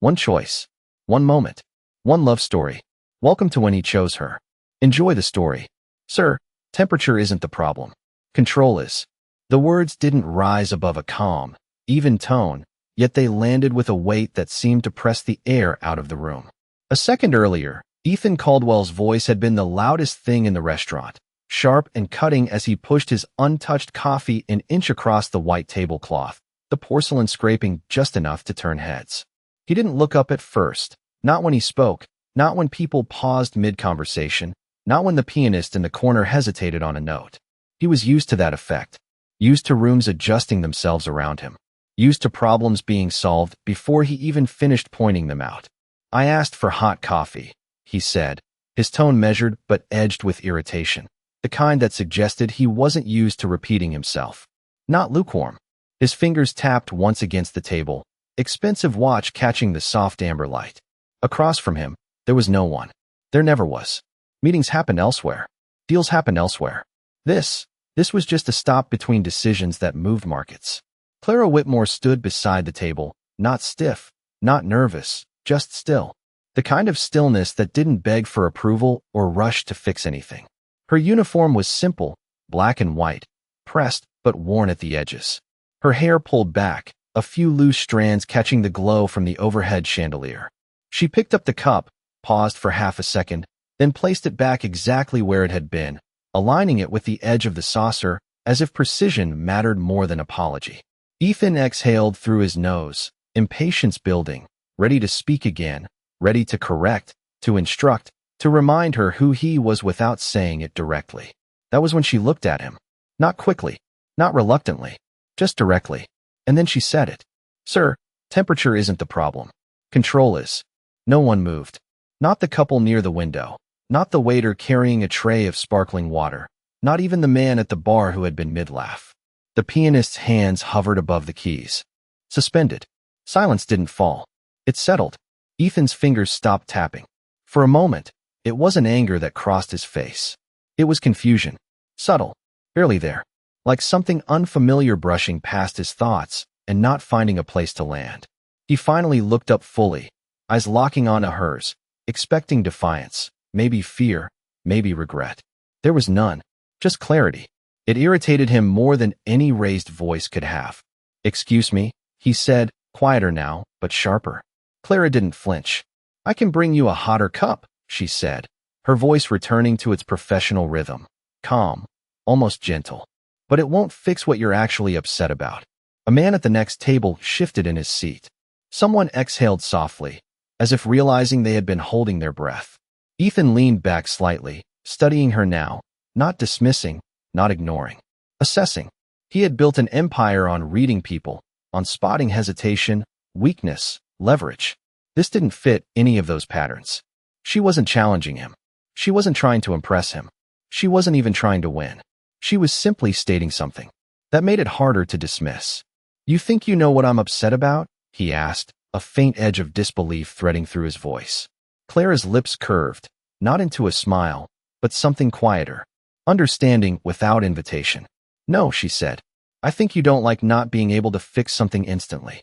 One choice. One moment. One love story. Welcome to When He Chose Her. Enjoy the story. Sir, temperature isn't the problem. Control is. The words didn't rise above a calm, even tone, yet they landed with a weight that seemed to press the air out of the room. A second earlier, Ethan Caldwell's voice had been the loudest thing in the restaurant, sharp and cutting as he pushed his untouched coffee an inch across the white tablecloth, the porcelain scraping just enough to turn heads. He didn't look up at first, not when he spoke, not when people paused mid-conversation, not when the pianist in the corner hesitated on a note. He was used to that effect, used to rooms adjusting themselves around him, used to problems being solved before he even finished pointing them out. "I asked for hot coffee," he said, his tone measured but edged with irritation, the kind that suggested he wasn't used to repeating himself. Not lukewarm. His fingers tapped once against the table, expensive watch catching the soft amber light. Across from him, there was no one. There never was. Meetings happened elsewhere. Deals happened elsewhere. This was just a stop between decisions that moved markets. Clara Whitmore stood beside the table, not stiff, not nervous, just still. The kind of stillness that didn't beg for approval or rush to fix anything. Her uniform was simple, black and white, pressed but worn at the edges. Her hair pulled back, a few loose strands catching the glow from the overhead chandelier. She picked up the cup, paused for half a second, then placed it back exactly where it had been, aligning it with the edge of the saucer as if precision mattered more than apology. Ethan exhaled through his nose, impatience building, ready to speak again, ready to correct, to instruct, to remind her who he was without saying it directly. That was when she looked at him. Not quickly, not reluctantly, just directly. And then she said it. "Sir, temperature isn't the problem. Control is." No one moved. Not the couple near the window. Not the waiter carrying a tray of sparkling water. Not even the man at the bar who had been mid-laugh. The pianist's hands hovered above the keys. Suspended. Silence didn't fall. It settled. Ethan's fingers stopped tapping. For a moment, it wasn't anger that crossed his face. It was confusion. Subtle. Barely there. Like something unfamiliar brushing past his thoughts and not finding a place to land. He finally looked up fully, eyes locking onto hers, expecting defiance, maybe fear, maybe regret. There was none, just clarity. It irritated him more than any raised voice could have. "Excuse me," he said, quieter now, but sharper. Clara didn't flinch. "I can bring you a hotter cup," she said, her voice returning to its professional rhythm, calm, almost gentle. "But it won't fix what you're actually upset about." A man at the next table shifted in his seat. Someone exhaled softly, as if realizing they had been holding their breath. Ethan leaned back slightly, studying her now, not dismissing, not ignoring. Assessing. He had built an empire on reading people, on spotting hesitation, weakness, leverage. This didn't fit any of those patterns. She wasn't challenging him. She wasn't trying to impress him. She wasn't even trying to win. She was simply stating something. That made it harder to dismiss. "You think you know what I'm upset about?" he asked, a faint edge of disbelief threading through his voice. Clara's lips curved, not into a smile, but something quieter. Understanding without invitation. "No," she said. "I think you don't like not being able to fix something instantly."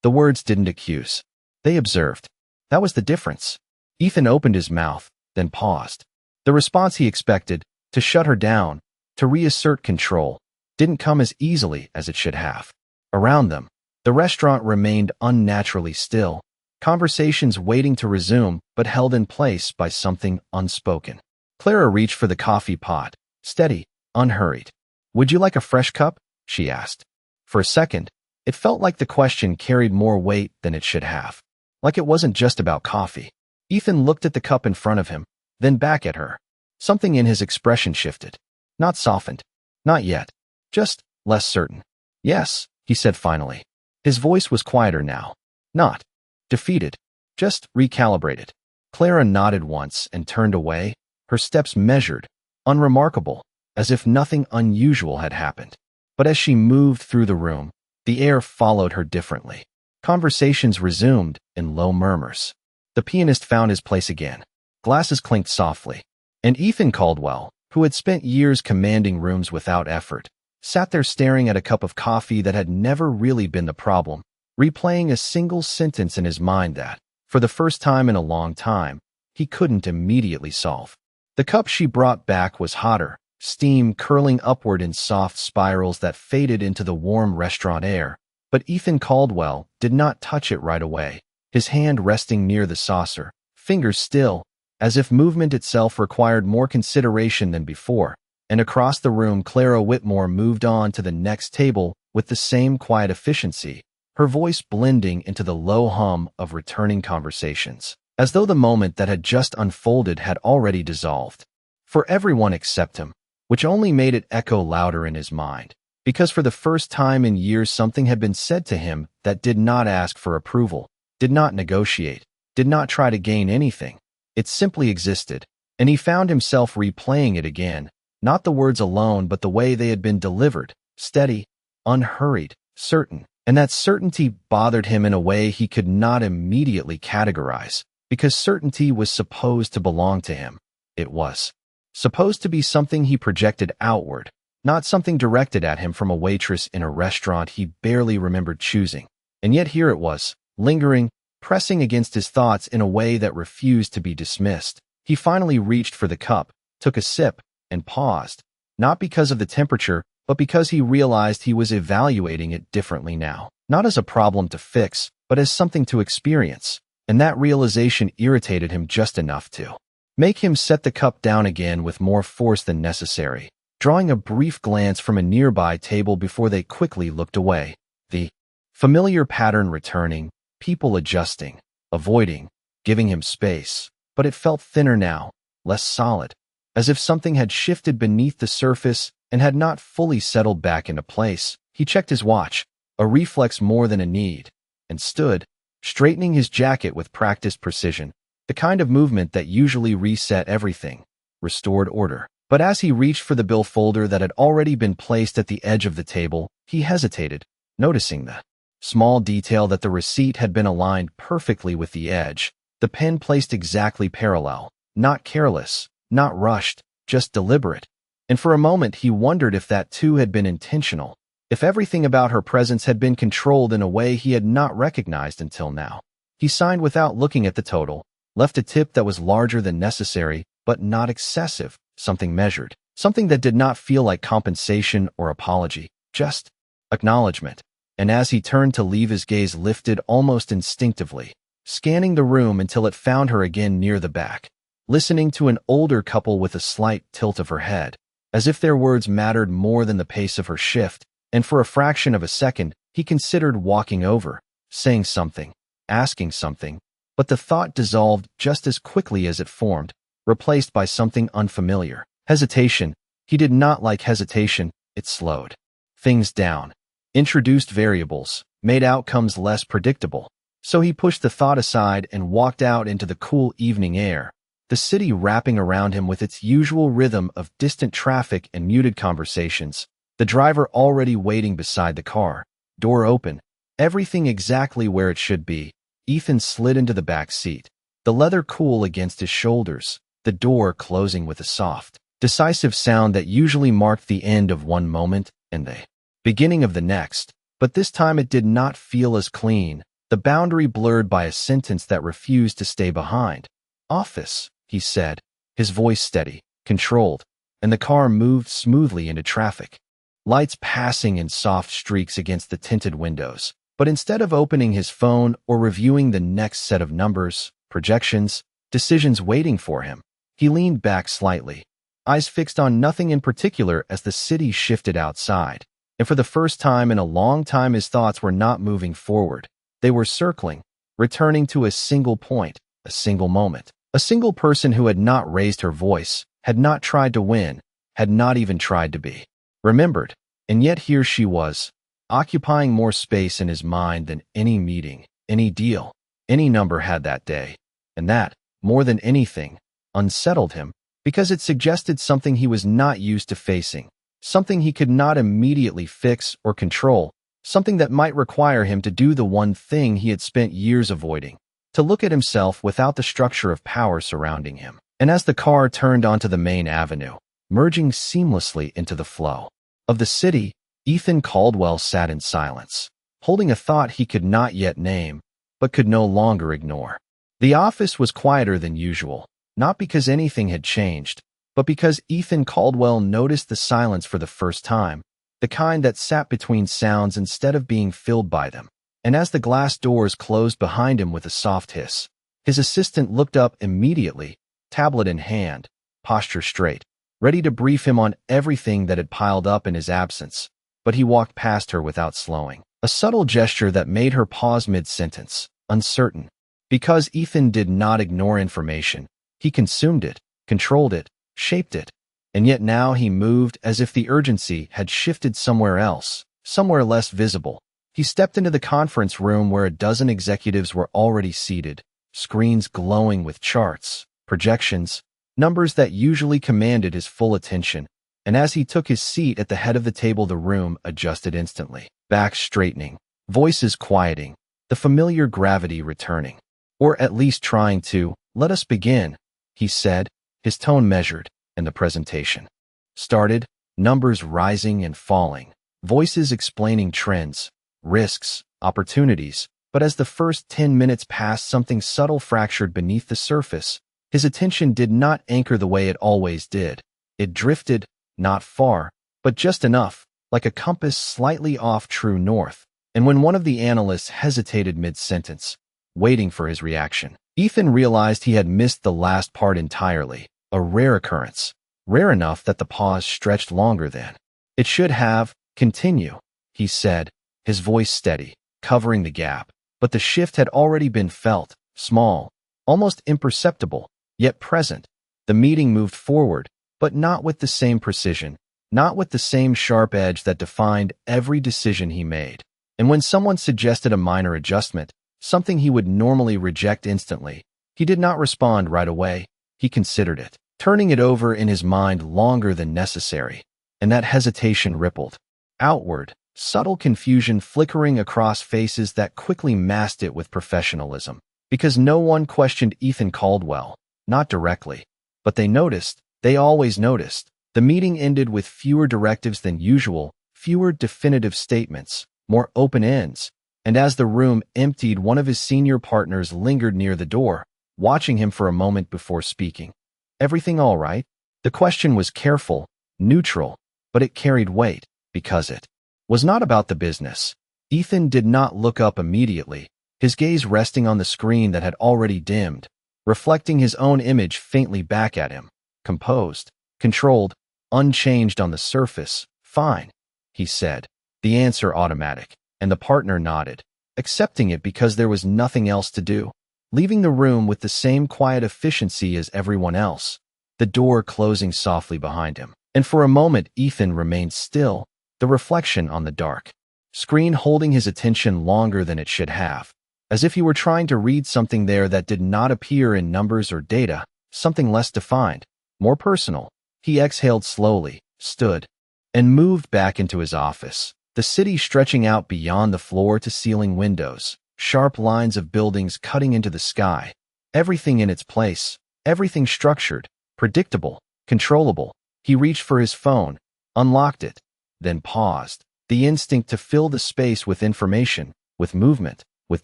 The words didn't accuse. They observed. That was the difference. Ethan opened his mouth, then paused. The response he expected, to shut her down, to reassert control, didn't come as easily as it should have. Around them, the restaurant remained unnaturally still, conversations waiting to resume but held in place by something unspoken. Clara reached for the coffee pot, steady, unhurried. "Would you like a fresh cup?" she asked. For a second, it felt like the question carried more weight than it should have. Like it wasn't just about coffee. Ethan looked at the cup in front of him, then back at her. Something in his expression shifted. Not softened. Not yet. Just less certain. "Yes," he said finally. His voice was quieter now. Not defeated. Just recalibrated. Clara nodded once and turned away, her steps measured, unremarkable, as if nothing unusual had happened. But as she moved through the room, the air followed her differently. Conversations resumed in low murmurs. The pianist found his place again. Glasses clinked softly. And Ethan Caldwell, who had spent years commanding rooms without effort, sat there staring at a cup of coffee that had never really been the problem, replaying a single sentence in his mind that, for the first time in a long time, he couldn't immediately solve. The cup she brought back was hotter, steam curling upward in soft spirals that faded into the warm restaurant air, but Ethan Caldwell did not touch it right away, his hand resting near the saucer, fingers still, as if movement itself required more consideration than before, and across the room Clara Whitmore moved on to the next table with the same quiet efficiency, her voice blending into the low hum of returning conversations, as though the moment that had just unfolded had already dissolved. For everyone except him, which only made it echo louder in his mind, because for the first time in years something had been said to him that did not ask for approval, did not negotiate, did not try to gain anything. It simply existed, and he found himself replaying it again, not the words alone but the way they had been delivered, steady, unhurried, certain. And that certainty bothered him in a way he could not immediately categorize, because certainty was supposed to belong to him. It was supposed to be something he projected outward, not something directed at him from a waitress in a restaurant he barely remembered choosing. And yet here it was, lingering, pressing against his thoughts in a way that refused to be dismissed. He finally reached for the cup, took a sip, and paused, not because of the temperature, but because he realized he was evaluating it differently now, not as a problem to fix, but as something to experience, and that realization irritated him just enough to make him set the cup down again with more force than necessary, drawing a brief glance from a nearby table before they quickly looked away, the familiar pattern returning, people adjusting, avoiding, giving him space, but it felt thinner now, less solid, as if something had shifted beneath the surface and had not fully settled back into place. He checked his watch, a reflex more than a need, and stood, straightening his jacket with practiced precision, the kind of movement that usually reset everything, restored order. But as he reached for the bill folder that had already been placed at the edge of the table, he hesitated, noticing the small detail that the receipt had been aligned perfectly with the edge, the pen placed exactly parallel, not careless, not rushed, just deliberate. And for a moment he wondered if that too had been intentional, if everything about her presence had been controlled in a way he had not recognized until now. He signed without looking at the total, left a tip that was larger than necessary, but not excessive, something measured, something that did not feel like compensation or apology, just acknowledgement. And as he turned to leave, his gaze lifted almost instinctively, scanning the room until it found her again near the back, listening to an older couple with a slight tilt of her head, as if their words mattered more than the pace of her shift, and for a fraction of a second, he considered walking over, saying something, asking something, but the thought dissolved just as quickly as it formed, replaced by something unfamiliar. Hesitation. He did not like hesitation. It slowed things down, introduced variables, made outcomes less predictable. So he pushed the thought aside and walked out into the cool evening air, the city wrapping around him with its usual rhythm of distant traffic and muted conversations, the driver already waiting beside the car, door open, everything exactly where it should be. Ethan slid into the back seat, the leather cool against his shoulders, the door closing with a soft, decisive sound that usually marked the end of one moment and the beginning of the next, but this time it did not feel as clean, the boundary blurred by a sentence that refused to stay behind. "Office," he said, his voice steady, controlled, and the car moved smoothly into traffic, lights passing in soft streaks against the tinted windows. But instead of opening his phone or reviewing the next set of numbers, projections, decisions waiting for him, he leaned back slightly, eyes fixed on nothing in particular as the city shifted outside. And for the first time in a long time his thoughts were not moving forward. They were circling, returning to a single point, a single moment, a single person who had not raised her voice, had not tried to win, had not even tried to be remembered. And yet here she was, occupying more space in his mind than any meeting, any deal, any number had that day. And that, more than anything, unsettled him, because it suggested something he was not used to facing, something he could not immediately fix or control, something that might require him to do the one thing he had spent years avoiding, to look at himself without the structure of power surrounding him. And as the car turned onto the main avenue, merging seamlessly into the flow of the city, Ethan Caldwell sat in silence, holding a thought he could not yet name, but could no longer ignore. The office was quieter than usual, not because anything had changed, but because Ethan Caldwell noticed the silence for the first time, the kind that sat between sounds instead of being filled by them. And as the glass doors closed behind him with a soft hiss, his assistant looked up immediately, tablet in hand, posture straight, ready to brief him on everything that had piled up in his absence. But he walked past her without slowing, a subtle gesture that made her pause mid-sentence, uncertain. Because Ethan did not ignore information, he consumed it, controlled it, shaped it. And yet now he moved as if the urgency had shifted somewhere else, somewhere less visible. He stepped into the conference room where a dozen executives were already seated, screens glowing with charts, projections, numbers that usually commanded his full attention. And as he took his seat at the head of the table, the room adjusted instantly, back straightening, voices quieting, the familiar gravity returning. Or at least trying to. "Let us begin," he said, his tone measured, and the presentation started, numbers rising and falling, voices explaining trends, risks, opportunities. But as the first 10 minutes passed, something subtle fractured beneath the surface. His attention did not anchor the way it always did. It drifted, not far, but just enough, like a compass slightly off true north. And when one of the analysts hesitated mid-sentence, waiting for his reaction, Ethan realized he had missed the last part entirely, a rare occurrence, rare enough that the pause stretched longer than it should have. "Continue," he said, his voice steady, covering the gap. But the shift had already been felt, small, almost imperceptible, yet present. The meeting moved forward, but not with the same precision, not with the same sharp edge that defined every decision he made. And when someone suggested a minor adjustment, something he would normally reject instantly, he did not respond right away. He considered it, turning it over in his mind longer than necessary. And that hesitation rippled outward, subtle confusion flickering across faces that quickly masked it with professionalism. Because no one questioned Ethan Caldwell, not directly. But they noticed, they always noticed. The meeting ended with fewer directives than usual, fewer definitive statements, more open ends. And as the room emptied, one of his senior partners lingered near the door, watching him for a moment before speaking. "Everything all right?" The question was careful, neutral, but it carried weight, because it was not about the business. Ethan did not look up immediately, his gaze resting on the screen that had already dimmed, reflecting his own image faintly back at him. Composed, controlled, unchanged on the surface. "Fine," he said, the answer automatic. And the partner nodded, accepting it because there was nothing else to do, leaving the room with the same quiet efficiency as everyone else, the door closing softly behind him. And for a moment Ethan remained still, the reflection on the dark screen holding his attention longer than it should have, as if he were trying to read something there that did not appear in numbers or data, something less defined, more personal. He exhaled slowly, stood, and moved back into his office. The city stretching out beyond the floor-to-ceiling windows, sharp lines of buildings cutting into the sky, everything in its place, everything structured, predictable, controllable. He reached for his phone, unlocked it, then paused, the instinct to fill the space with information, with movement, with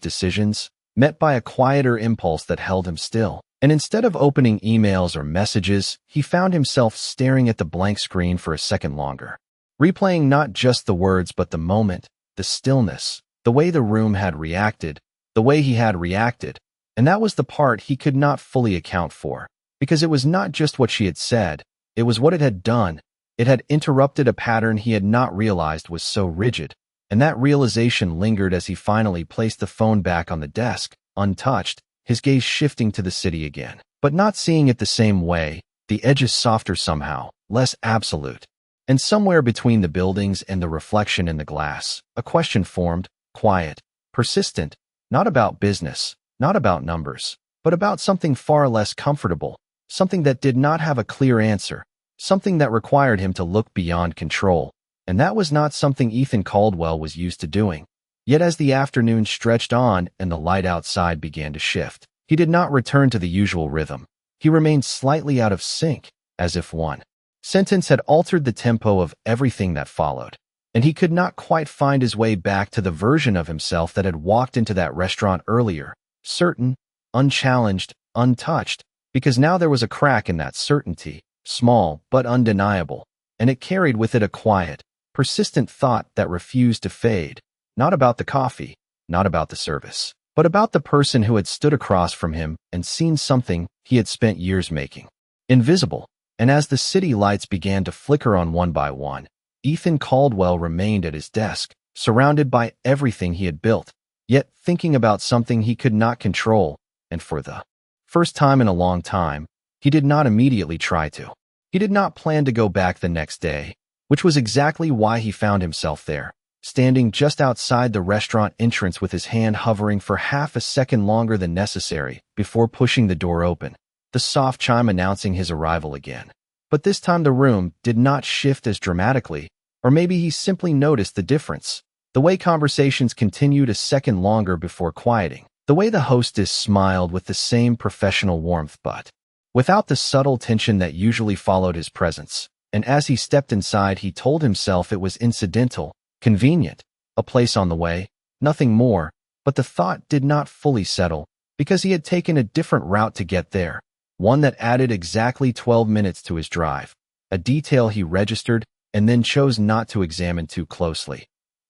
decisions, met by a quieter impulse that held him still. And instead of opening emails or messages, he found himself staring at the blank screen for a second longer, replaying not just the words but the moment, the stillness, the way the room had reacted, the way he had reacted. And that was the part he could not fully account for, because it was not just what she had said, it was what it had done. It had interrupted a pattern he had not realized was so rigid. And that realization lingered as he finally placed the phone back on the desk, untouched, his gaze shifting to the city again, but not seeing it the same way, the edges softer somehow, less absolute. And somewhere between the buildings and the reflection in the glass, a question formed, quiet, persistent, not about business, not about numbers, but about something far less comfortable, something that did not have a clear answer, something that required him to look beyond control. And that was not something Ethan Caldwell was used to doing. Yet as the afternoon stretched on and the light outside began to shift, he did not return to the usual rhythm. He remained slightly out of sync, as if one sentence had altered the tempo of everything that followed. and he could not quite find his way back to the version of himself that had walked into that restaurant earlier, certain, unchallenged, untouched, because now there was a crack in that certainty, small but undeniable, and it carried with it a quiet, persistent thought that refused to fade, not about the coffee, not about the service, but about the person who had stood across from him and seen something he had spent years making invisible. And as the city lights began to flicker on one by one, Ethan Caldwell remained at his desk, surrounded by everything he had built, yet thinking about something he could not control, and for the first time in a long time, he did not immediately try to. He did not plan to go back the next day, which was exactly why he found himself there, standing just outside the restaurant entrance with his hand hovering for half a second longer than necessary before pushing the door open, the soft chime announcing his arrival again. But this time the room did not shift as dramatically, or maybe he simply noticed the difference. The way conversations continued a second longer before quieting. The way the hostess smiled with the same professional warmth but without the subtle tension that usually followed his presence. And as he stepped inside, he told himself it was incidental, convenient, a place on the way, nothing more, but the thought did not fully settle, because he had taken a different route to get there, one that added exactly 12 minutes to his drive, a detail he registered and then chose not to examine too closely.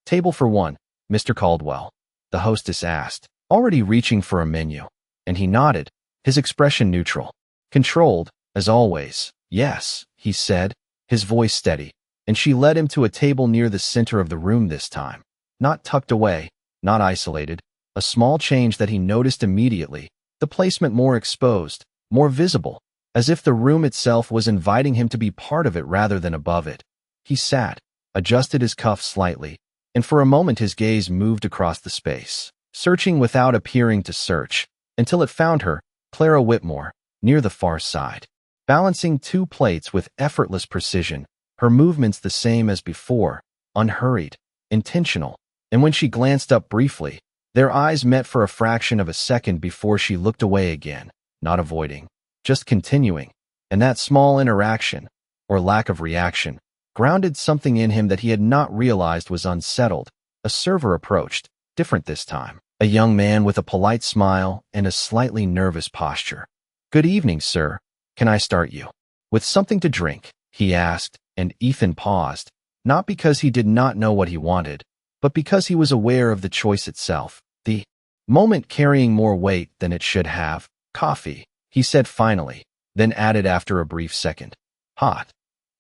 "Table for one, Mr. Caldwell," the hostess asked, already reaching for a menu, and he nodded, his expression neutral. "Controlled, as always." "Yes," he said, his voice steady, and she led him to a table near the center of the room this time. Not tucked away, not isolated, a small change that he noticed immediately, the placement more exposed, more visible, as if the room itself was inviting him to be part of it rather than above it. He sat, adjusted his cuffs slightly, and for a moment his gaze moved across the space, searching without appearing to search, until it found her, Clara Whitmore, near the far side, balancing two plates with effortless precision, her movements the same as before, unhurried, intentional, and when she glanced up briefly, their eyes met for a fraction of a second before she looked away again, not avoiding, just continuing, and that small interaction, or lack of reaction, grounded something in him that he had not realized was unsettled. A server approached, different this time, a young man with a polite smile and a slightly nervous posture. "Good evening, sir. Can I start you with something to drink?" he asked, and Ethan paused, not because he did not know what he wanted, but because he was aware of the choice itself, the moment carrying more weight than it should have. "Coffee," he said finally, then added after a brief second. "Hot."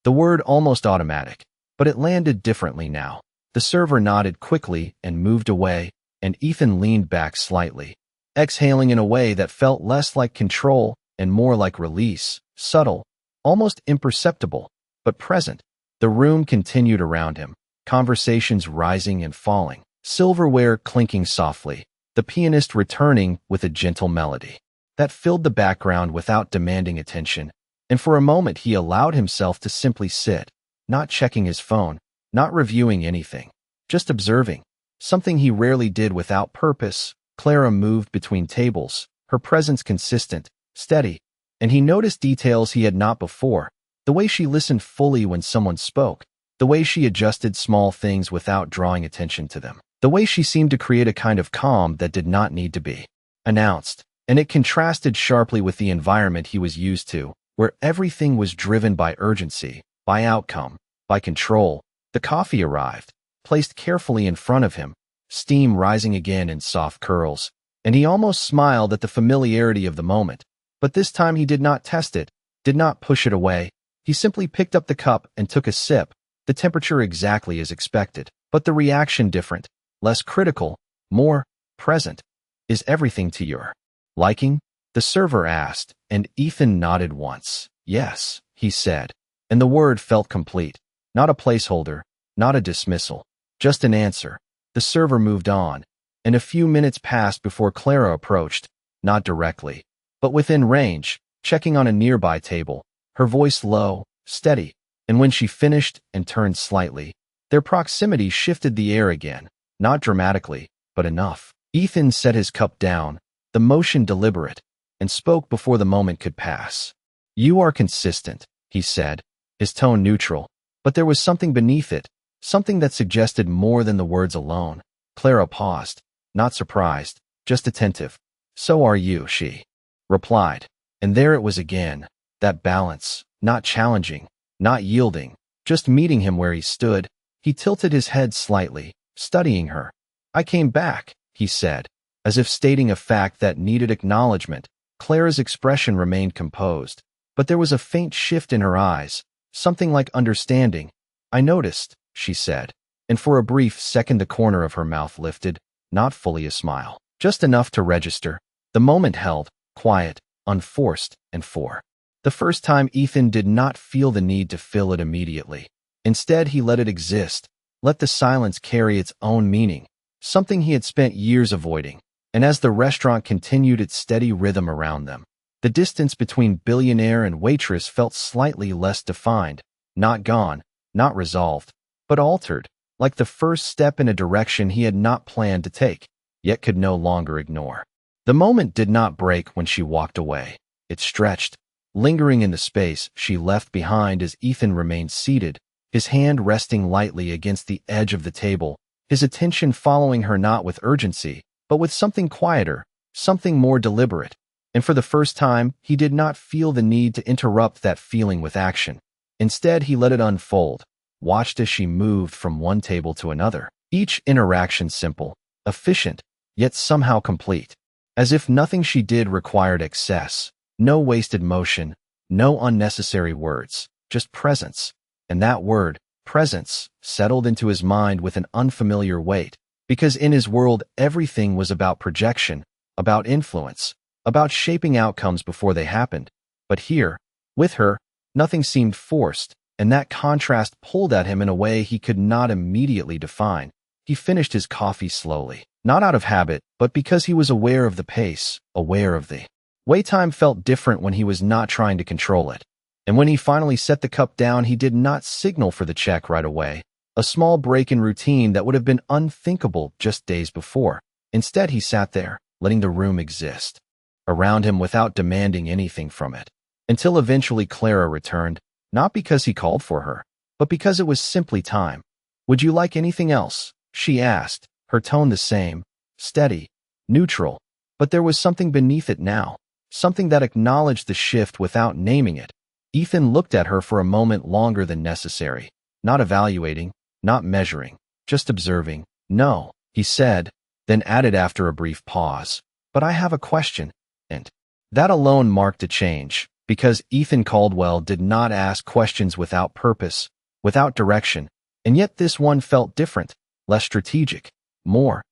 The word almost automatic, but it landed differently now. The server nodded quickly and moved away, and Ethan leaned back slightly, exhaling in a way that felt less like control and more like release, subtle, almost imperceptible, but present. The room continued around him, conversations rising and falling, silverware clinking softly, the pianist returning with a gentle melody that filled the background without demanding attention, and for a moment he allowed himself to simply sit, not checking his phone, not reviewing anything, just observing, something he rarely did without purpose. Clara moved between tables, her presence consistent, steady, and he noticed details he had not before, the way she listened fully when someone spoke, the way she adjusted small things without drawing attention to them, the way she seemed to create a kind of calm that did not need to be announced, and it contrasted sharply with the environment he was used to, where everything was driven by urgency, by outcome, by control. The coffee arrived, placed carefully in front of him, steam rising again in soft curls, and he almost smiled at the familiarity of the moment. But this time he did not test it, did not push it away. He simply picked up the cup and took a sip, the temperature exactly as expected, but the reaction different, less critical, more present. "Is everything to your liking?" the server asked, and Ethan nodded once. "Yes," he said, and the word felt complete, not a placeholder, not a dismissal, just an answer. The server moved on, and a few minutes passed before Clara approached, not directly, but within range, checking on a nearby table, her voice low, steady, and when she finished and turned slightly, their proximity shifted the air again, not dramatically, but enough. Ethan set his cup down, the motion deliberate, and spoke before the moment could pass. "You are consistent," he said, his tone neutral, but there was something beneath it, something that suggested more than the words alone. Clara paused, not surprised, just attentive. "So are you," she replied. And there it was again, that balance, not challenging, not yielding, just meeting him where he stood. He tilted his head slightly, studying her. "I came back," he said, as if stating a fact that needed acknowledgement. Clara's expression remained composed, but there was a faint shift in her eyes, something like understanding. "I noticed," she said, and for a brief second the corner of her mouth lifted, not fully a smile, just enough to register. The moment held, quiet, unforced, and for the first time Ethan did not feel the need to fill it immediately. Instead, he let it exist, let the silence carry its own meaning, something he had spent years avoiding. And as the restaurant continued its steady rhythm around them, the distance between Billionaire and Waitress felt slightly less defined, not gone, not resolved, but altered, like the first step in a direction he had not planned to take, yet could no longer ignore. The moment did not break when she walked away. It stretched, lingering in the space she left behind as Ethan remained seated, his hand resting lightly against the edge of the table, his attention following her not with urgency, but with something quieter, something more deliberate. And for the first time, he did not feel the need to interrupt that feeling with action. Instead, he let it unfold, watched as she moved from one table to another, each interaction simple, efficient, yet somehow complete. As if nothing she did required excess, no wasted motion, no unnecessary words, just presence. And that word, presence, settled into his mind with an unfamiliar weight, because in his world everything was about projection, about influence, about shaping outcomes before they happened. But here, with her, nothing seemed forced, and that contrast pulled at him in a way he could not immediately define. He finished his coffee slowly, not out of habit, but because he was aware of the pace, aware of the way time felt different when he was not trying to control it. And when he finally set the cup down, he did not signal for the check right away, a small break in routine that would have been unthinkable just days before. Instead, he sat there, letting the room exist around him without demanding anything from it, until eventually Clara returned, not because he called for her, but because it was simply time. "Would you like anything else?" she asked, her tone the same, steady, neutral, but there was something beneath it now, something that acknowledged the shift without naming it. Ethan looked at her for a moment longer than necessary, not evaluating, not measuring, just observing. "No," he said, then added after a brief pause, "But I have a question." And that alone marked a change, because Ethan Caldwell did not ask questions without purpose, without direction, and yet this one felt different, less strategic, more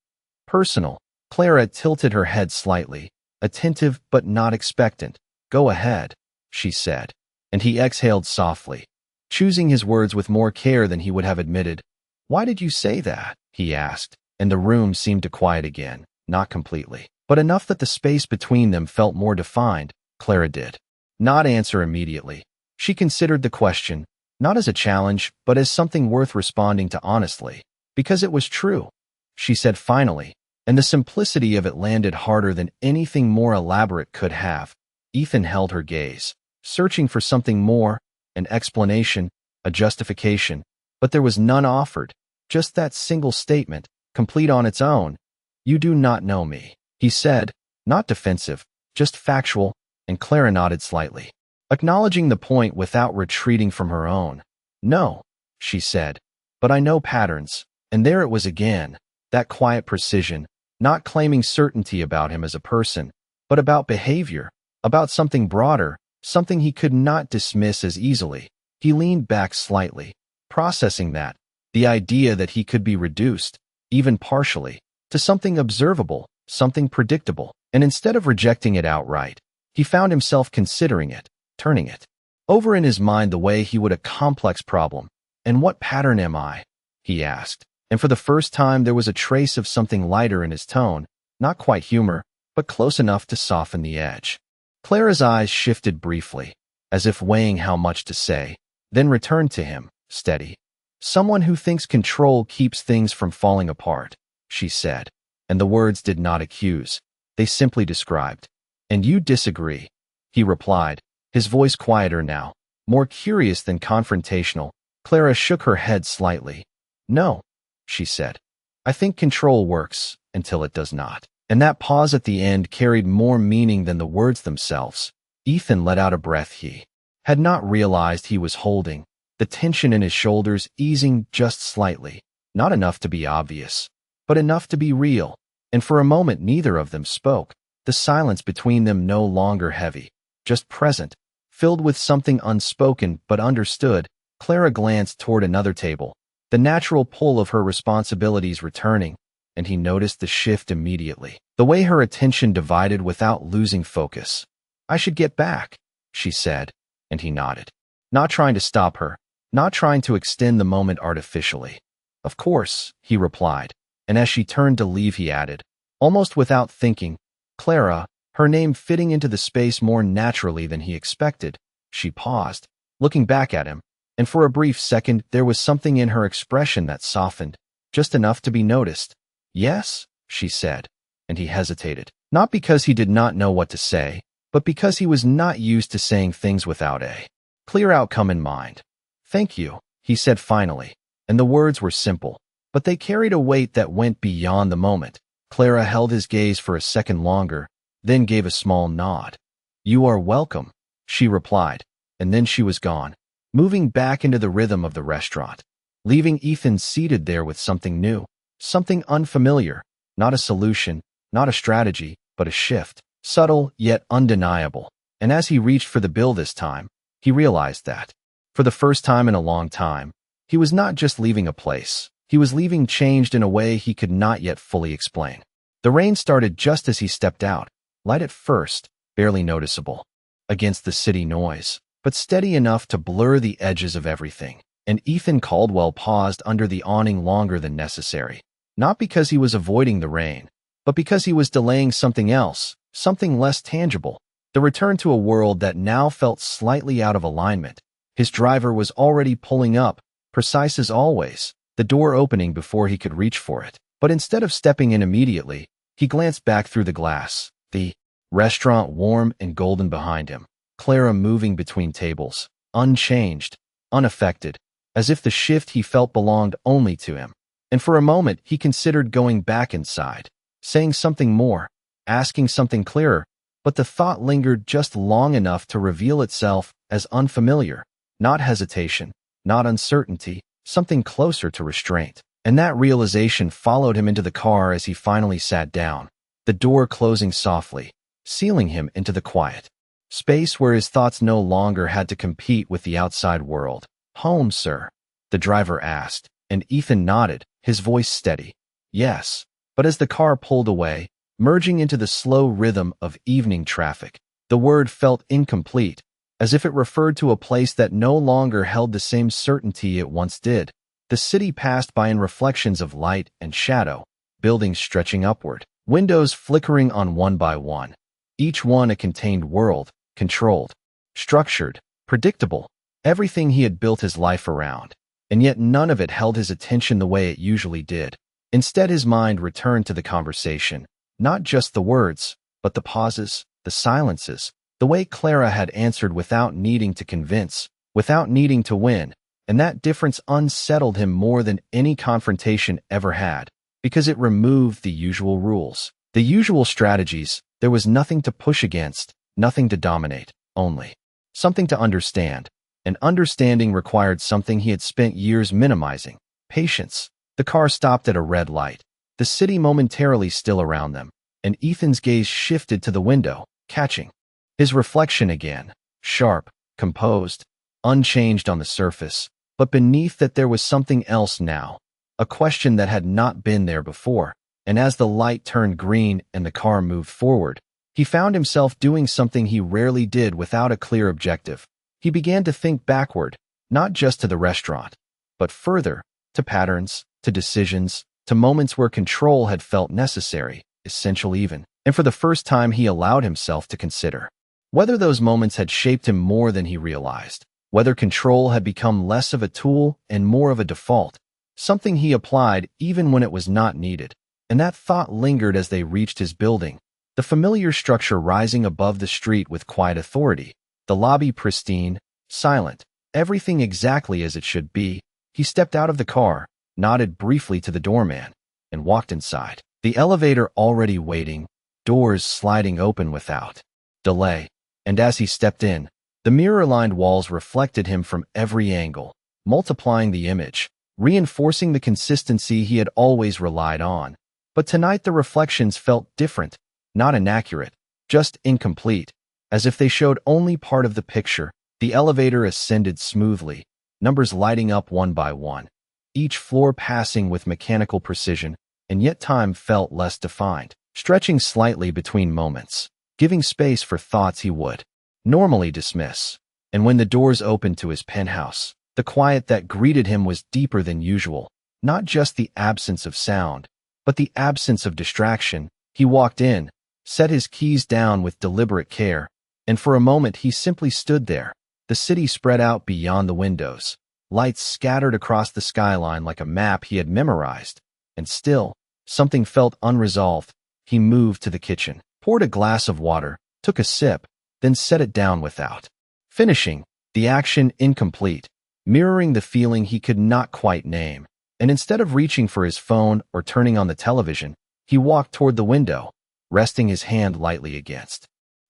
personal. Clara tilted her head slightly, attentive but not expectant. "Go ahead," she said, and he exhaled softly, choosing his words with more care than he would have admitted. "Why did you say that?" he asked, and the room seemed to quiet again, not completely, but enough that the space between them felt more defined. Clara did not answer immediately. She considered the question, not as a challenge, but as something worth responding to honestly, because it was true. She said finally, and the simplicity of it landed harder than anything more elaborate could have. Ethan held her gaze, searching for something more, an explanation, a justification, but there was none offered, just that single statement, complete on its own. "You do not know me," he said, not defensive, just factual, and Clara nodded slightly, acknowledging the point without retreating from her own. "No," she said, "but I know patterns." And there it was again, that quiet precision, not claiming certainty about him as a person, but about behavior, about something broader, something he could not dismiss as easily. He leaned back slightly, processing that, the idea that he could be reduced, even partially, to something observable, something predictable, and instead of rejecting it outright, he found himself considering it, turning it over in his mind the way he would a complex problem. "And what pattern am I?" he asked, and for the first time there was a trace of something lighter in his tone, not quite humor, but close enough to soften the edge. Clara's eyes shifted briefly, as if weighing how much to say, then returned to him, steady. "Someone who thinks control keeps things from falling apart," she said, and the words did not accuse, they simply described. "And you disagree," he replied, his voice quieter now, more curious than confrontational. Clara shook her head slightly. No, she said. I think control works until it does not. And that pause at the end carried more meaning than the words themselves. Ethan let out a breath he had not realized he was holding, the tension in his shoulders easing just slightly, not enough to be obvious, but enough to be real. And for a moment neither of them spoke, the silence between them no longer heavy, just present, filled with something unspoken but understood. Clara glanced toward another table, the natural pull of her responsibilities returning, and he noticed the shift immediately, the way her attention divided without losing focus. I should get back, she said, and he nodded, not trying to stop her, not trying to extend the moment artificially. Of course, he replied, and as she turned to leave he added, almost without thinking, Clara, her name fitting into the space more naturally than he expected. She paused, looking back at him, and for a brief second there was something in her expression that softened, just enough to be noticed. Yes, she said, and he hesitated, not because he did not know what to say, but because he was not used to saying things without a clear outcome in mind. Thank you, he said finally, and the words were simple, but they carried a weight that went beyond the moment. Clara held his gaze for a second longer, then gave a small nod. You are welcome, she replied, and then she was gone, moving back into the rhythm of the restaurant, leaving Ethan seated there with something new, something unfamiliar, not a solution, not a strategy, but a shift, subtle yet undeniable. And as he reached for the bill this time, he realized that, for the first time in a long time, he was not just leaving a place, he was leaving changed in a way he could not yet fully explain. The rain started just as he stepped out, light at first, barely noticeable, against the city noise, but steady enough to blur the edges of everything. And Ethan Caldwell paused under the awning longer than necessary, not because he was avoiding the rain, but because he was delaying something else, something less tangible, the return to a world that now felt slightly out of alignment. His driver was already pulling up, precise as always, the door opening before he could reach for it. But instead of stepping in immediately, he glanced back through the glass, the restaurant warm and golden behind him, Clara moving between tables, unchanged, unaffected, as if the shift he felt belonged only to him. And for a moment he considered going back inside, saying something more, asking something clearer, but the thought lingered just long enough to reveal itself as unfamiliar, not hesitation, not uncertainty, something closer to restraint. And that realization followed him into the car as he finally sat down, the door closing softly, sealing him into the quiet space where his thoughts no longer had to compete with the outside world. Home, sir? The driver asked, and Ethan nodded, his voice steady. Yes, but as the car pulled away, merging into the slow rhythm of evening traffic, the word felt incomplete, as if it referred to a place that no longer held the same certainty it once did. The city passed by in reflections of light and shadow, buildings stretching upward, windows flickering on one by one, each one a contained world, controlled, structured, predictable, everything he had built his life around, and yet none of it held his attention the way it usually did. Instead, his mind returned to the conversation, not just the words, but the pauses, the silences, the way Clara had answered without needing to convince, without needing to win. And that difference unsettled him more than any confrontation ever had, because it removed the usual rules, the usual strategies. There was nothing to push against, nothing to dominate, only something to understand. And understanding required something he had spent years minimizing: patience. The car stopped at a red light, the city momentarily still around them, and Ethan's gaze shifted to the window, catching his reflection again, sharp, composed, unchanged on the surface, but beneath that there was something else now, a question that had not been there before. And as the light turned green and the car moved forward, he found himself doing something he rarely did without a clear objective. He began to think backward, not just to the restaurant, but further, to patterns, to decisions, to moments where control had felt necessary, essential even. And for the first time he allowed himself to consider whether those moments had shaped him more than he realized, whether control had become less of a tool and more of a default, something he applied even when it was not needed. And that thought lingered as they reached his building, the familiar structure rising above the street with quiet authority, the lobby pristine, silent, everything exactly as it should be. He stepped out of the car, nodded briefly to the doorman, and walked inside. The elevator already waiting, doors sliding open without delay, and as he stepped in, the mirror-lined walls reflected him from every angle, multiplying the image, reinforcing the consistency he had always relied on. But tonight the reflections felt different, not inaccurate, just incomplete, as if they showed only part of the picture. The elevator ascended smoothly, numbers lighting up one by one, each floor passing with mechanical precision, and yet time felt less defined, stretching slightly between moments, giving space for thoughts he would normally dismiss. And when the doors opened to his penthouse, the quiet that greeted him was deeper than usual, not just the absence of sound, but the absence of distraction. He walked in, set his keys down with deliberate care, and for a moment he simply stood there. The city spread out beyond the windows, lights scattered across the skyline like a map he had memorized, and still, something felt unresolved. He moved to the kitchen, poured a glass of water, took a sip, then set it down without finishing, the action incomplete, mirroring the feeling he could not quite name. And instead of reaching for his phone or turning on the television, he walked toward the window, resting his hand lightly against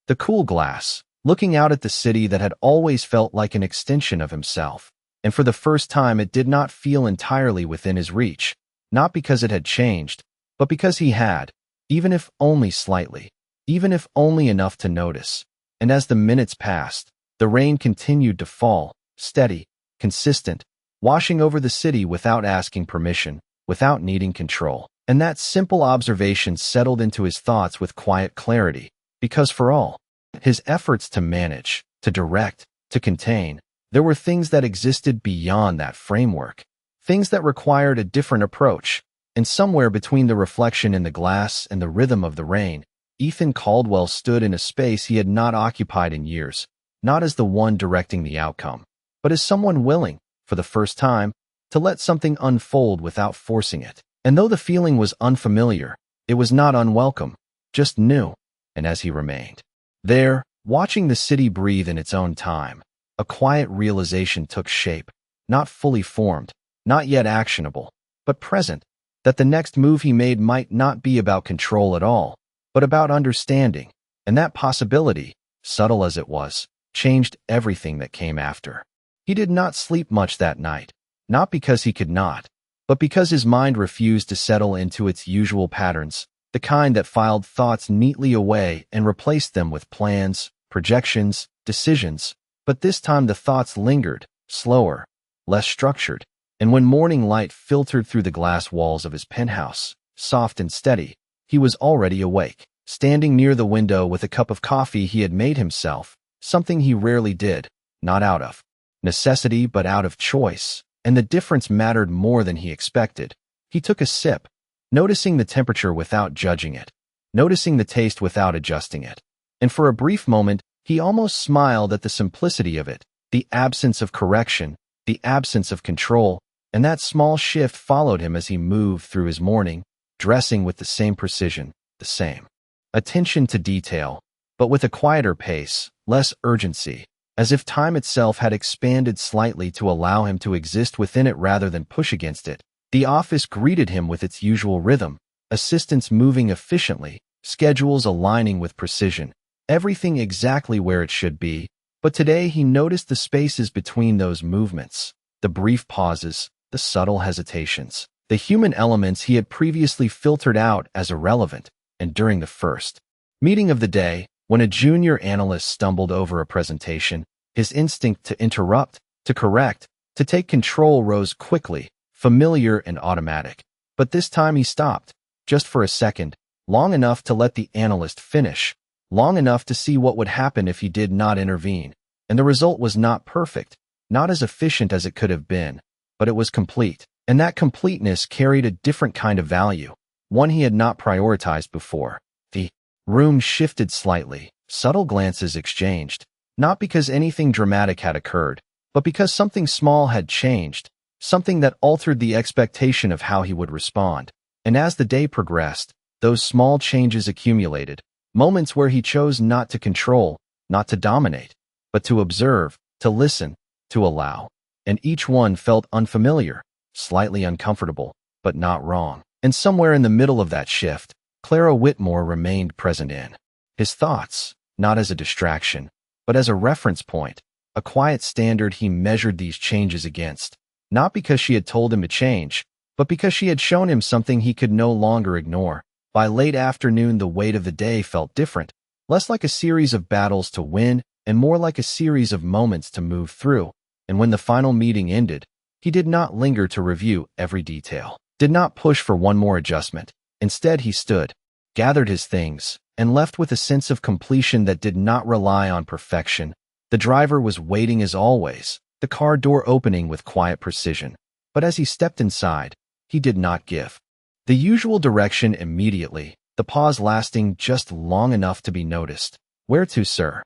the cool glass, looking out at the city that had always felt like an extension of himself. And for the first time it did not feel entirely within his reach, not because it had changed, but because he had, even if only slightly, even if only enough to notice. And as the minutes passed, the rain continued to fall, steady, consistent, washing over the city without asking permission, without needing control. And that simple observation settled into his thoughts with quiet clarity, because for all his efforts to manage, to direct, to contain, there were things that existed beyond that framework, things that required a different approach. And somewhere between the reflection in the glass and the rhythm of the rain, Ethan Caldwell stood in a space he had not occupied in years, not as the one directing the outcome, but as someone willing, for the first time, to let something unfold without forcing it. And though the feeling was unfamiliar, it was not unwelcome, just new. And as he remained there, watching the city breathe in its own time, a quiet realization took shape, not fully formed, not yet actionable, but present, that the next move he made might not be about control at all, but about understanding. And that possibility, subtle as it was, changed everything that came after. He did not sleep much that night, not because he could not, but because his mind refused to settle into its usual patterns, the kind that filed thoughts neatly away and replaced them with plans, projections, decisions. But this time the thoughts lingered, slower, less structured, and when morning light filtered through the glass walls of his penthouse, soft and steady, he was already awake, standing near the window with a cup of coffee he had made himself, something he rarely did, not out of necessity but out of choice, and the difference mattered more than he expected. He took a sip, noticing the temperature without judging it, noticing the taste without adjusting it, and for a brief moment he almost smiled at the simplicity of it, the absence of correction, the absence of control. And that small shift followed him as he moved through his morning, dressing with the same precision, the same attention to detail, but with a quieter pace, less urgency, as if time itself had expanded slightly to allow him to exist within it rather than push against it. The office greeted him with its usual rhythm, assistants moving efficiently, schedules aligning with precision, everything exactly where it should be. But today he noticed the spaces between those movements, the brief pauses, the subtle hesitations, the human elements he had previously filtered out as irrelevant. And during the first meeting of the day, when a junior analyst stumbled over a presentation, his instinct to interrupt, to correct, to take control rose quickly, familiar and automatic. But this time he stopped, just for a second, long enough to let the analyst finish, long enough to see what would happen if he did not intervene. And the result was not perfect, not as efficient as it could have been, but it was complete. And that completeness carried a different kind of value, one he had not prioritized before. The room shifted slightly, subtle glances exchanged, not because anything dramatic had occurred, but because something small had changed, something that altered the expectation of how he would respond. And as the day progressed, those small changes accumulated, moments where he chose not to control, not to dominate, but to observe, to listen, to allow. And each one felt unfamiliar, slightly uncomfortable, but not wrong. And somewhere in the middle of that shift, Clara Whitmore remained present in his thoughts, not as a distraction, but as a reference point, a quiet standard he measured these changes against, not because she had told him to change, but because she had shown him something he could no longer ignore. By late afternoon, the weight of the day felt different, less like a series of battles to win and more like a series of moments to move through. And when the final meeting ended, he did not linger to review every detail, did not push for one more adjustment. Instead, he stood, gathered his things, and left with a sense of completion that did not rely on perfection. The driver was waiting as always, the car door opening with quiet precision. But as he stepped inside, he did not give the usual direction immediately, the pause lasting just long enough to be noticed. "Where to, sir?"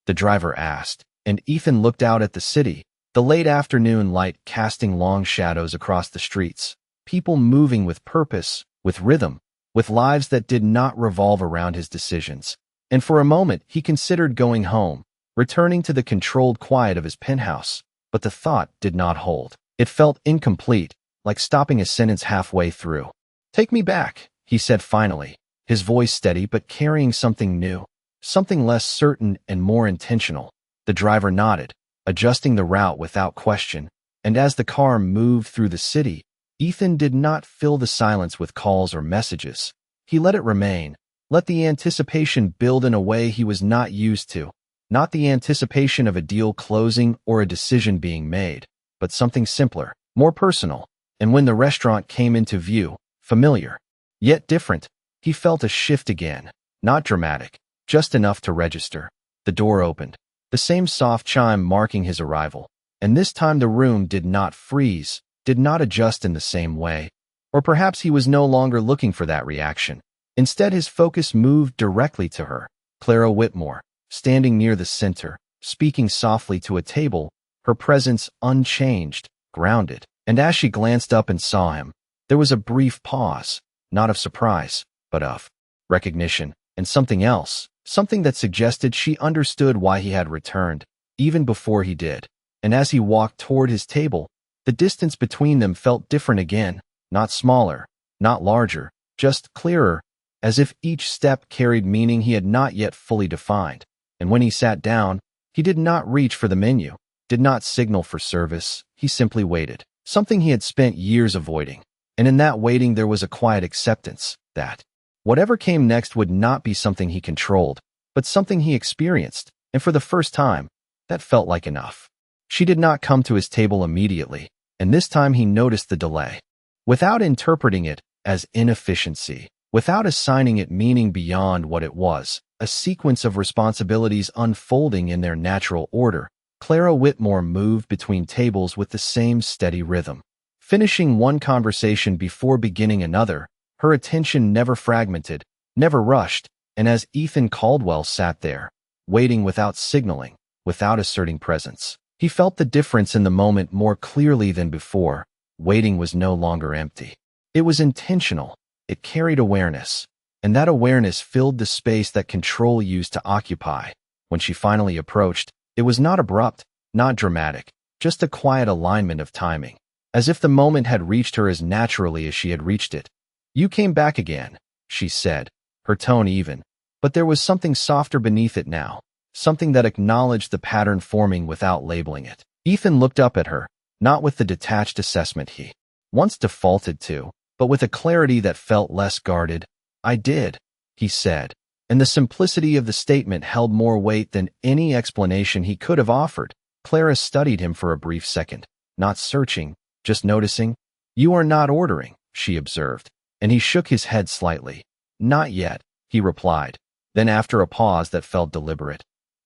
the driver asked, and Ethan looked out at the city, the late afternoon light casting long shadows across the streets, people moving with purpose, with rhythm, with lives that did not revolve around his decisions. And for a moment, he considered going home, returning to the controlled quiet of his penthouse. But the thought did not hold. It felt incomplete, like stopping a sentence halfway through. "Take me back," he said finally, his voice steady but carrying something new, something less certain and more intentional. The driver nodded, adjusting the route without question, and as the car moved through the city, Ethan did not fill the silence with calls or messages. He let it remain, let the anticipation build in a way he was not used to, not the anticipation of a deal closing or a decision being made, but something simpler, more personal. And when the restaurant came into view, familiar, yet different, he felt a shift again, not dramatic, just enough to register. The door opened, the same soft chime marking his arrival, and this time the room did not freeze, did not adjust in the same way. Or perhaps he was no longer looking for that reaction. Instead, his focus moved directly to her, Clara Whitmore, standing near the center, speaking softly to a table, her presence unchanged, grounded. And as she glanced up and saw him, there was a brief pause, not of surprise, but of recognition, and something else, something that suggested she understood why he had returned, even before he did. And as he walked toward his table, the distance between them felt different again, not smaller, not larger, just clearer, as if each step carried meaning he had not yet fully defined. And when he sat down, he did not reach for the menu, did not signal for service, he simply waited, something he had spent years avoiding. And in that waiting there was a quiet acceptance that whatever came next would not be something he controlled, but something he experienced, and for the first time, that felt like enough. She did not come to his table immediately, and this time he noticed the delay. Without interpreting it as inefficiency, without assigning it meaning beyond what it was, a sequence of responsibilities unfolding in their natural order, Clara Whitmore moved between tables with the same steady rhythm. Finishing one conversation before beginning another, her attention never fragmented, never rushed, and as Ethan Caldwell sat there, waiting without signaling, without asserting presence, he felt the difference in the moment more clearly than before. Waiting was no longer empty. It was intentional. It carried awareness, and that awareness filled the space that control used to occupy. When she finally approached, it was not abrupt, not dramatic, just a quiet alignment of timing, as if the moment had reached her as naturally as she had reached it. "You came back again," she said, her tone even, but there was something softer beneath it now, something that acknowledged the pattern forming without labeling it. Ethan looked up at her, not with the detached assessment he once defaulted to, but with a clarity that felt less guarded. "I did," he said, and the simplicity of the statement held more weight than any explanation he could have offered. Clara studied him for a brief second, not searching, just noticing. "You are not ordering," she observed, and he shook his head slightly. "Not yet," he replied. Then after a pause that felt deliberate,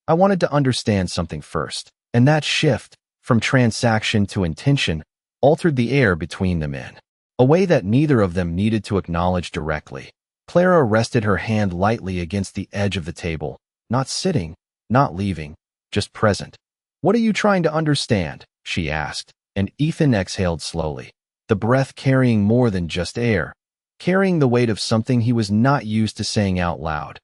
"I wanted to understand something first." And that shift, from transaction to intention, altered the air between them in a way that neither of them needed to acknowledge directly. Clara rested her hand lightly against the edge of the table, not sitting, not leaving, just present. "What are you trying to understand?" she asked, and Ethan exhaled slowly, the breath carrying more than just air, carrying the weight of something he was not used to saying out loud.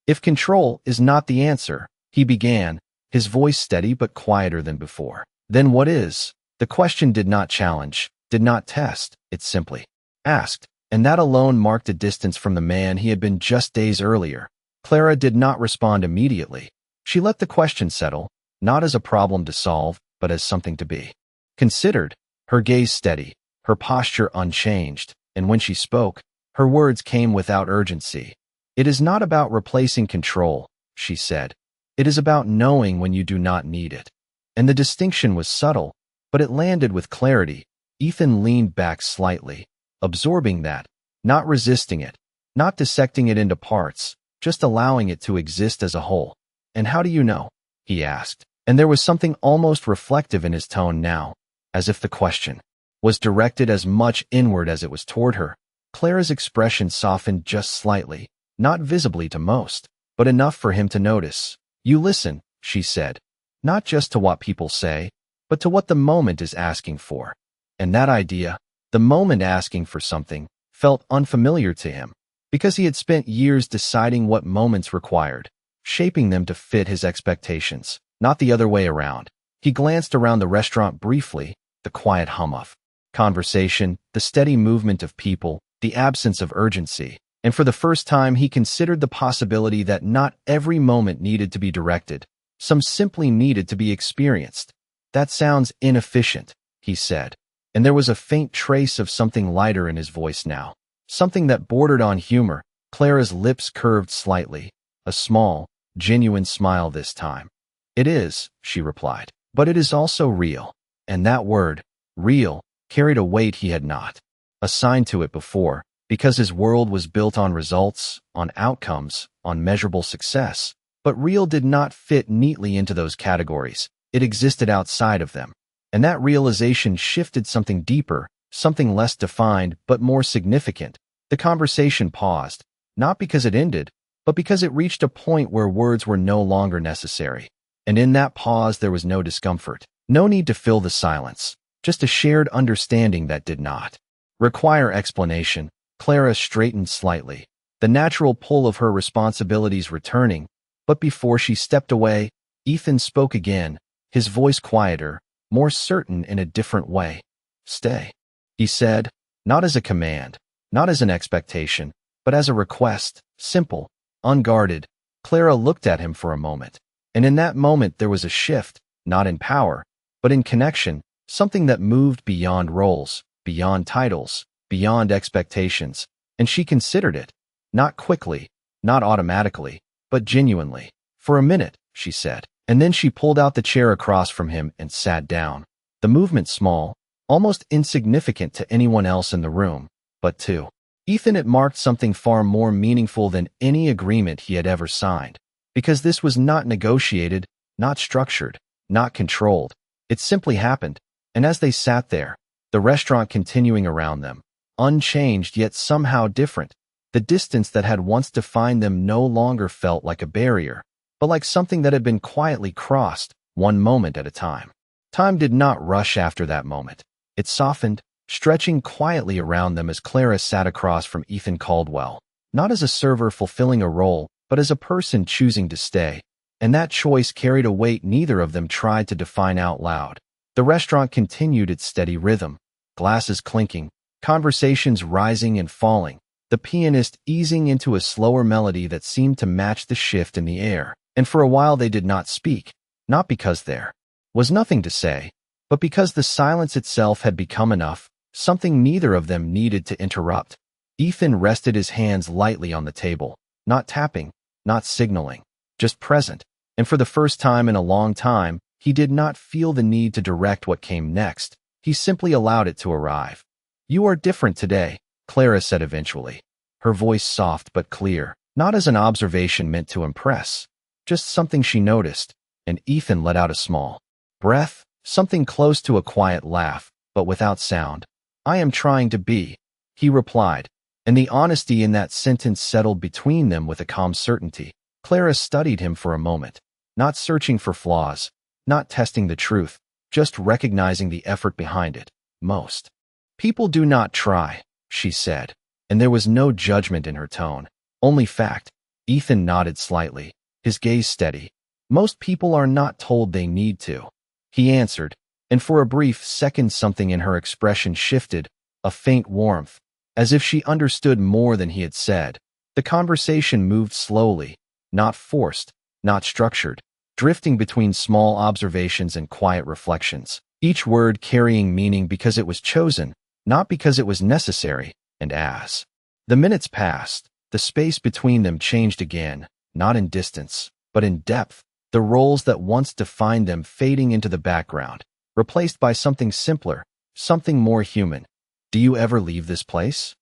"If control is not the answer," he began, his voice steady but quieter than before, "then what is?" The question did not challenge, did not test, it simply asked. And that alone marked a distance from the man he had been just days earlier. Clara did not respond immediately. She let the question settle, not as a problem to solve, but as something to be considered, her gaze steady, her posture unchanged, and when she spoke, her words came without urgency. "It is not about replacing control," she said. "It is about knowing when you do not need it." And the distinction was subtle, but it landed with clarity. Ethan leaned back slightly, absorbing that, not resisting it, not dissecting it into parts, just allowing it to exist as a whole. "And how do you know?" he asked. And there was something almost reflective in his tone now, as if the question was directed as much inward as it was toward her. Clara's expression softened just slightly, not visibly to most, but enough for him to notice. "You listen," she said, "not just to what people say, but to what the moment is asking for." And that idea, the moment asking for something, felt unfamiliar to him, because he had spent years deciding what moments required, shaping them to fit his expectations, not the other way around. He glanced around the restaurant briefly, the quiet hum of conversation, the steady movement of people, the absence of urgency, and for the first time he considered the possibility that not every moment needed to be directed. Some simply needed to be experienced. "That sounds inefficient," he said, and there was a faint trace of something lighter in his voice now, something that bordered on humor. Clara's lips curved slightly, a small, genuine smile this time. "It is," she replied, "but it is also real." And that word, real, carried a weight he had not assigned to it before, because his world was built on results, on outcomes, on measurable success. But real did not fit neatly into those categories. It existed outside of them. And that realization shifted something deeper, something less defined, but more significant. The conversation paused, not because it ended, but because it reached a point where words were no longer necessary. And in that pause there was no discomfort, no need to fill the silence, just a shared understanding that did not require explanation. Clara straightened slightly, the natural pull of her responsibilities returning, but before she stepped away, Ethan spoke again, his voice quieter, more certain in a different way. "Stay," he said, not as a command, not as an expectation, but as a request, simple, unguarded. Clara looked at him for a moment, and in that moment there was a shift, not in power, but in connection, something that moved beyond roles, beyond titles, beyond expectations, and she considered it, not quickly, not automatically, but genuinely. "For a minute," she said, and then she pulled out the chair across from him and sat down. The movement small, almost insignificant to anyone else in the room, but to Ethan it marked something far more meaningful than any agreement he had ever signed, because this was not negotiated, not structured, not controlled. It simply happened, and as they sat there, the restaurant continuing around them, unchanged yet somehow different, the distance that had once defined them no longer felt like a barrier, but like something that had been quietly crossed, one moment at a time. Time did not rush after that moment. It softened, stretching quietly around them as Clara sat across from Ethan Caldwell, not as a server fulfilling a role, but as a person choosing to stay. And that choice carried a weight neither of them tried to define out loud. The restaurant continued its steady rhythm, glasses clinking, conversations rising and falling, the pianist easing into a slower melody that seemed to match the shift in the air. And for a while they did not speak, not because there was nothing to say, but because the silence itself had become enough, something neither of them needed to interrupt. Ethan rested his hands lightly on the table, not tapping, not signaling, just present, and for the first time in a long time, he did not feel the need to direct what came next. He simply allowed it to arrive. "You are different today," Clara said eventually, her voice soft but clear, not as an observation meant to impress, just something she noticed, and Ethan let out a small breath, something close to a quiet laugh, but without sound. "I am trying to be," he replied, and the honesty in that sentence settled between them with a calm certainty. Clara studied him for a moment, not searching for flaws, not testing the truth, just recognizing the effort behind it. "Most people do not try," she said, and there was no judgment in her tone, only fact. Ethan nodded slightly, his gaze steady. "Most people are not told they need to," he answered, And for a brief second something in her expression shifted, a faint warmth, as if she understood more than he had said. The conversation moved slowly, not forced, not structured, drifting between small observations and quiet reflections, each word carrying meaning because it was chosen, not because it was necessary. And as the minutes passed, the space between them changed again, not in distance, but in depth, the roles that once defined them fading into the background, replaced by something simpler, something more human. "Do you ever leave this place?"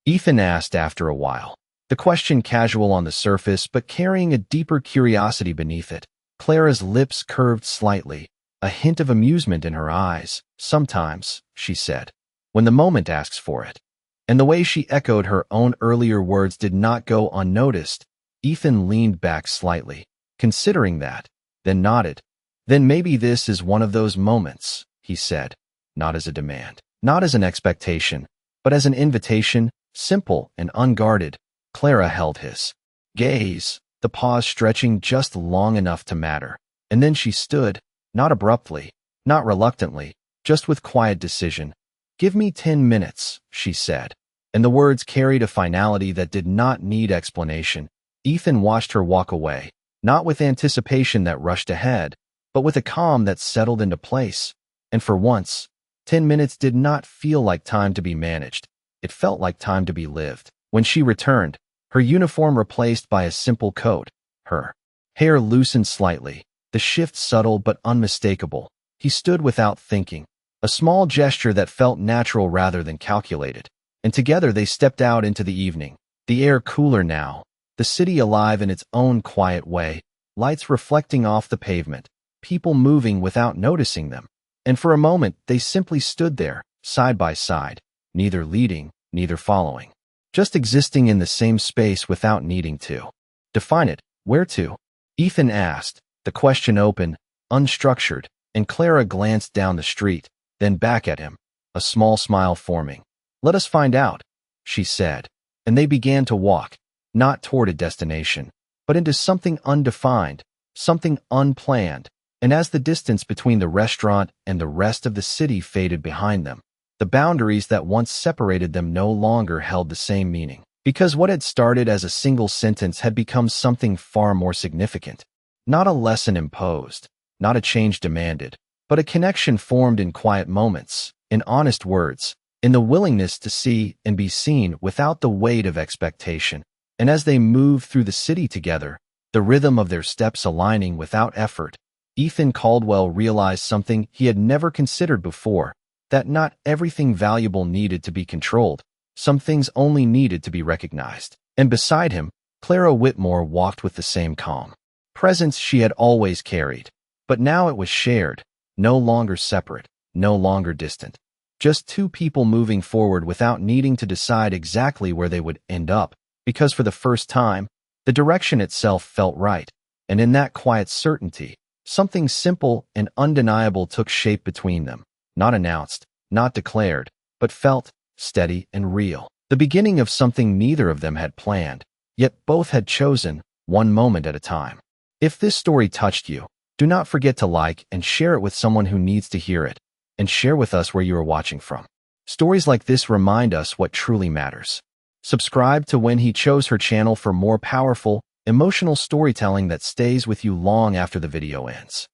Ethan asked after a while, the question casual on the surface but carrying a deeper curiosity beneath it. Clara's lips curved slightly, a hint of amusement in her eyes. "Sometimes," she said, "when the moment asks for it." And the way she echoed her own earlier words did not go unnoticed. Ethan leaned back slightly, considering that, then nodded. "Then maybe this is one of those moments," he said, not as a demand, not as an expectation, but as an invitation, simple and unguarded. Clara held his gaze, the pause stretching just long enough to matter. And then she stood, not abruptly, not reluctantly, just with quiet decision. "Give me 10 minutes, she said. And the words carried a finality that did not need explanation. Ethan watched her walk away, not with anticipation that rushed ahead, but with a calm that settled into place. And for once, 10 minutes did not feel like time to be managed. It felt like time to be lived. When she returned, her uniform replaced by a simple coat, her hair loosened slightly, the shift subtle but unmistakable. He stood without thinking, a small gesture that felt natural rather than calculated. And together they stepped out into the evening, the air cooler now, the city alive in its own quiet way, lights reflecting off the pavement, people moving without noticing them. And for a moment they simply stood there, side by side, neither leading, neither following, just existing in the same space without needing to define it. "Where to?" Ethan asked, the question open, unstructured, and Clara glanced down the street, then back at him, a small smile forming. "Let us find out," she said, and they began to walk, not toward a destination, but into something undefined, something unplanned. And as the distance between the restaurant and the rest of the city faded behind them, the boundaries that once separated them no longer held the same meaning, because what had started as a single sentence had become something far more significant. Not a lesson imposed, not a change demanded, but a connection formed in quiet moments, in honest words, in the willingness to see and be seen without the weight of expectation. And as they moved through the city together, the rhythm of their steps aligning without effort, Ethan Caldwell realized something he had never considered before, that not everything valuable needed to be controlled. Some things only needed to be recognized. And beside him, Clara Whitmore walked with the same calm presence she had always carried. But now it was shared, no longer separate, no longer distant. Just two people moving forward without needing to decide exactly where they would end up, because for the first time, the direction itself felt right. And in that quiet certainty, something simple and undeniable took shape between them, not announced, not declared, but felt, steady and real. The beginning of something neither of them had planned, yet both had chosen, one moment at a time. If this story touched you, do not forget to like and share it with someone who needs to hear it, and share with us where you are watching from. Stories like this remind us what truly matters. Subscribe to When He Chose Her channel for more powerful, emotional storytelling that stays with you long after the video ends.